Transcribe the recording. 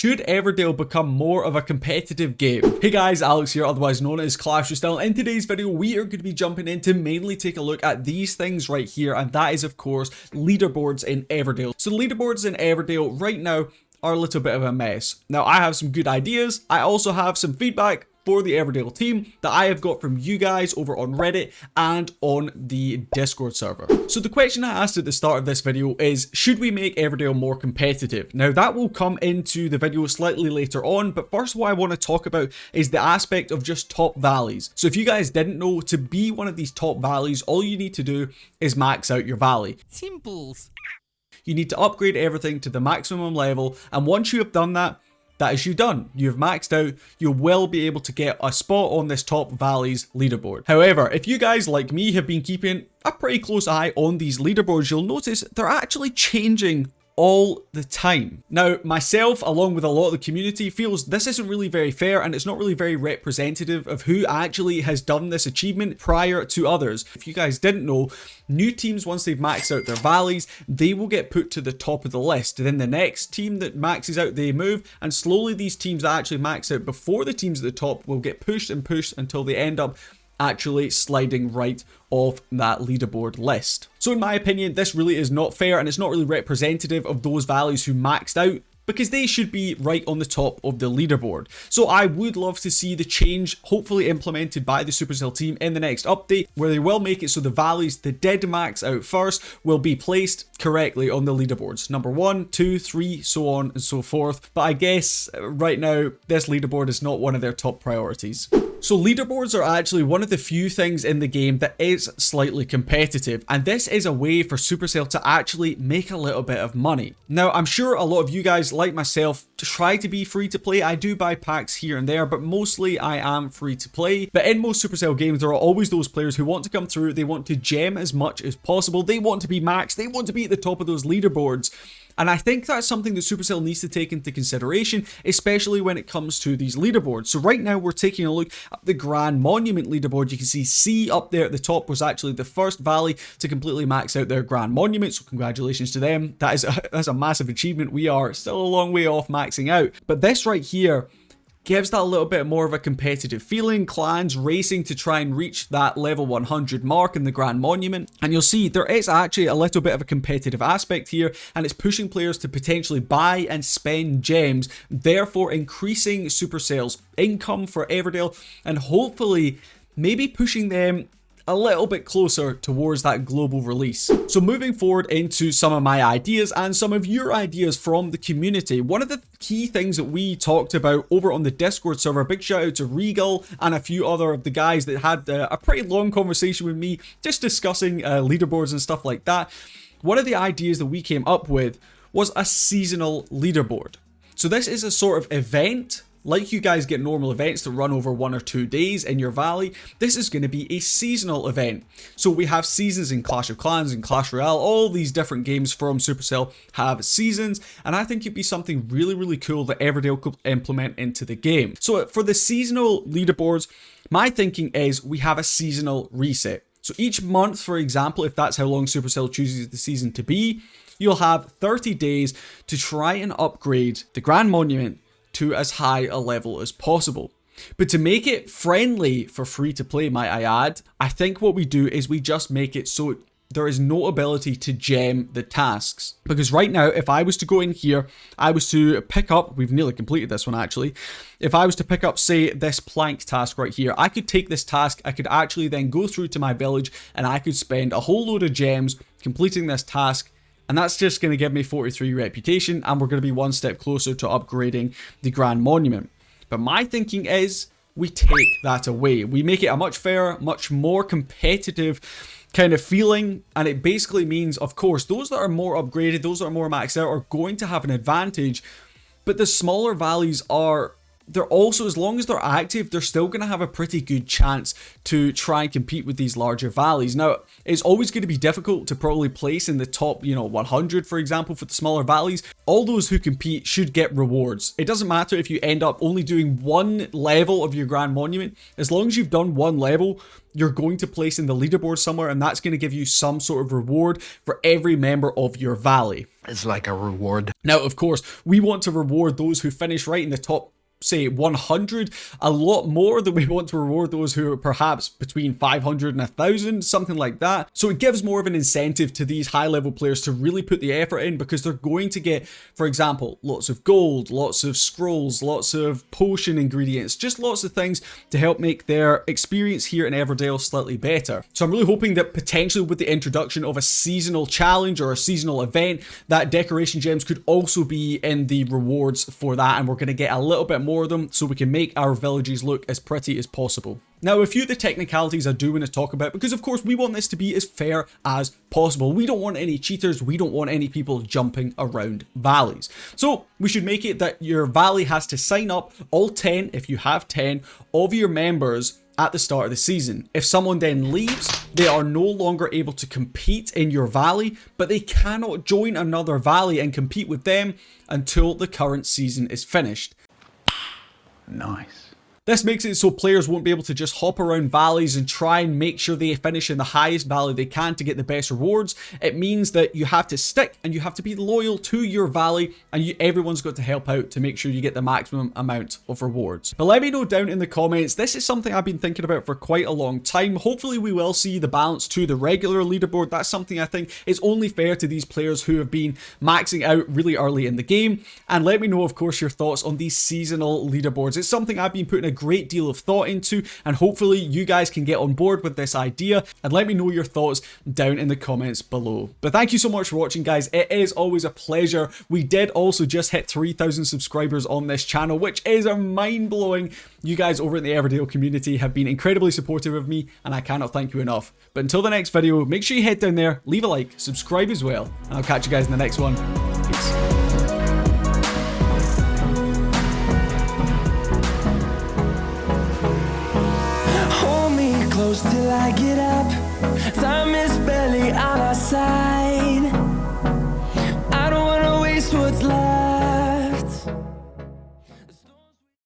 Should Everdale become more of a competitive game? Hey guys, Alex here, otherwise known as Clash Royale. In today's video, we are going to be jumping in to mainly take a look at these things right here, and that is of course leaderboards in Everdale. So the leaderboards in Everdale right now are a little bit of a mess. Now I have some good ideas. I also have some feedback for the Everdale team that I have got from you guys over on Reddit and on the Discord server. So the question I asked at the start of this video is, should we make Everdale more competitive? Now that will come into the video slightly later on, but first what I want to talk about is the aspect of just top valleys. So if you guys didn't know, to be one of these top valleys, all you need to do is max out your valley. Simples. You need to upgrade everything to the maximum level, and once you have done that, that is you done. You've maxed out. You will be able to get a spot on this top valleys leaderboard. However, if you guys like me have been keeping a pretty close eye on these leaderboards, you'll notice they're actually changing all the time. Now, myself, along with a lot of the community, feels this isn't really very fair and it's not really very representative of who actually has done this achievement prior to others. If you guys didn't know, new teams, once they've maxed out their valleys, they will get put to the top of the list. Then the next team that maxes out, they move, and slowly these teams that actually max out before the teams at the top will get pushed and pushed until they end up actually sliding right off that leaderboard list. So in my opinion, this really is not fair, and it's not really representative of those valleys who maxed out, because they should be right on the top of the leaderboard. So I would love to see the change hopefully implemented by the Supercell team in the next update, where they will make it so the valleys that did max out first will be placed correctly on the leaderboards. Number 1, 2, 3, so on and so forth. But I guess right now, this leaderboard is not one of their top priorities. So leaderboards are actually one of the few things in the game that is slightly competitive, and this is a way for Supercell to actually make a little bit of money. Now, I'm sure a lot of you guys, like myself, try to be free to play. I do buy packs here and there, but mostly I am free to play. But in most Supercell games, there are always those players who want to come through, they want to gem as much as possible, they want to be maxed, they want to be at the top of those leaderboards. And I think that's something that Supercell needs to take into consideration, especially when it comes to these leaderboards. So right now we're taking a look at the Grand Monument leaderboard. You can see C up there at the top was actually the first valley to completely max out their Grand Monument. So congratulations to them. That's a massive achievement. We are still a long way off maxing out. But this right here gives that a little bit more of a competitive feeling. Clans racing to try and reach that level 100 mark in the Grand Monument. And you'll see there is actually a little bit of a competitive aspect here, and it's pushing players to potentially buy and spend gems, therefore increasing Supercell's income for Everdale and hopefully maybe pushing them a little bit closer towards that global release. So moving forward into some of my ideas and some of your ideas from the community. One of the key things that we talked about over on the Discord server, big shout out to Regal and a few other of the guys that had a pretty long conversation with me just discussing leaderboards and stuff like that. One of the ideas that we came up with was a seasonal leaderboard. So this is a sort of event. Like you guys get normal events that run over 1 or 2 days in your valley, this is going to be a seasonal event. So we have seasons in Clash of Clans and Clash Royale. All these different games from Supercell have seasons, and I think it'd be something really, really cool that Everdale could implement into the game. So for the seasonal leaderboards, my thinking is we have a seasonal reset. So each month, for example, if that's how long Supercell chooses the season to be, you'll have 30 days to try and upgrade the Grand Monument to as high a level as possible. But to make it friendly for free to play, might I add, I think what we do is we just make it so there is no ability to gem the tasks. Because right now, if I was to go in here, I was to pick up, we've nearly completed this one actually, if I was to pick up, say, this plank task right here, I could take this task, I could actually then go through to my village and I could spend a whole load of gems completing this task. And that's just going to give me 43 reputation, and we're going to be one step closer to upgrading the Grand Monument. But my thinking is we take that away. We make it a much fairer, much more competitive kind of feeling, and it basically means, of course, those that are more upgraded, those that are more maxed out are going to have an advantage, but the smaller valleys are they're also, as long as they're active, they're still going to have a pretty good chance to try and compete with these larger valleys. Now, it's always going to be difficult to probably place in the top, 100, for example, for the smaller valleys. All those who compete should get rewards. It doesn't matter if you end up only doing one level of your Grand Monument. As long as you've done one level, you're going to place in the leaderboard somewhere, and that's going to give you some sort of reward for every member of your valley. It's like a reward. Now, of course, we want to reward those who finish right in the top, say, 100, a lot more than we want to reward those who are perhaps between 500 and 1,000, something like that. So it gives more of an incentive to these high-level players to really put the effort in, because they're going to get, for example, lots of gold, lots of scrolls, lots of potion ingredients, just lots of things to help make their experience here in Everdale slightly better. So I'm really hoping that potentially with the introduction of a seasonal challenge or a seasonal event, that decoration gems could also be in the rewards for that, and we're going to get a little bit more of them so we can make our villages look as pretty as possible. Now, a few of the technicalities I do want to talk about, because of course we want this to be as fair as possible. We don't want any cheaters, we don't want any people jumping around valleys. So we should make it that your valley has to sign up all 10, if you have 10, of your members at the start of the season. If someone then leaves, they are no longer able to compete in your valley, but they cannot join another valley and compete with them until the current season is finished. Nice. This makes it so players won't be able to just hop around valleys and try and make sure they finish in the highest valley they can to get the best rewards. It means that you have to stick and you have to be loyal to your valley, and everyone's got to help out to make sure you get the maximum amount of rewards. But let me know down in the comments. This is something I've been thinking about for quite a long time. Hopefully we will see the balance to the regular leaderboard. That's something I think is only fair to these players who have been maxing out really early in the game. And let me know, of course, your thoughts on these seasonal leaderboards. It's something I've been putting a great deal of thought into, and hopefully you guys can get on board with this idea, and let me know your thoughts down in the comments below. But thank you so much for watching, guys. It is always a pleasure. We did also just hit 3,000 subscribers on this channel, which is mind-blowing. You guys over in the Everdale community have been incredibly supportive of me, and I cannot thank you enough. But until the next video, make sure you head down there, leave a like, subscribe as well, and I'll catch you guys in the next one. Peace. Close till I get up. Time is barely on our side. I don't wanna waste what's left.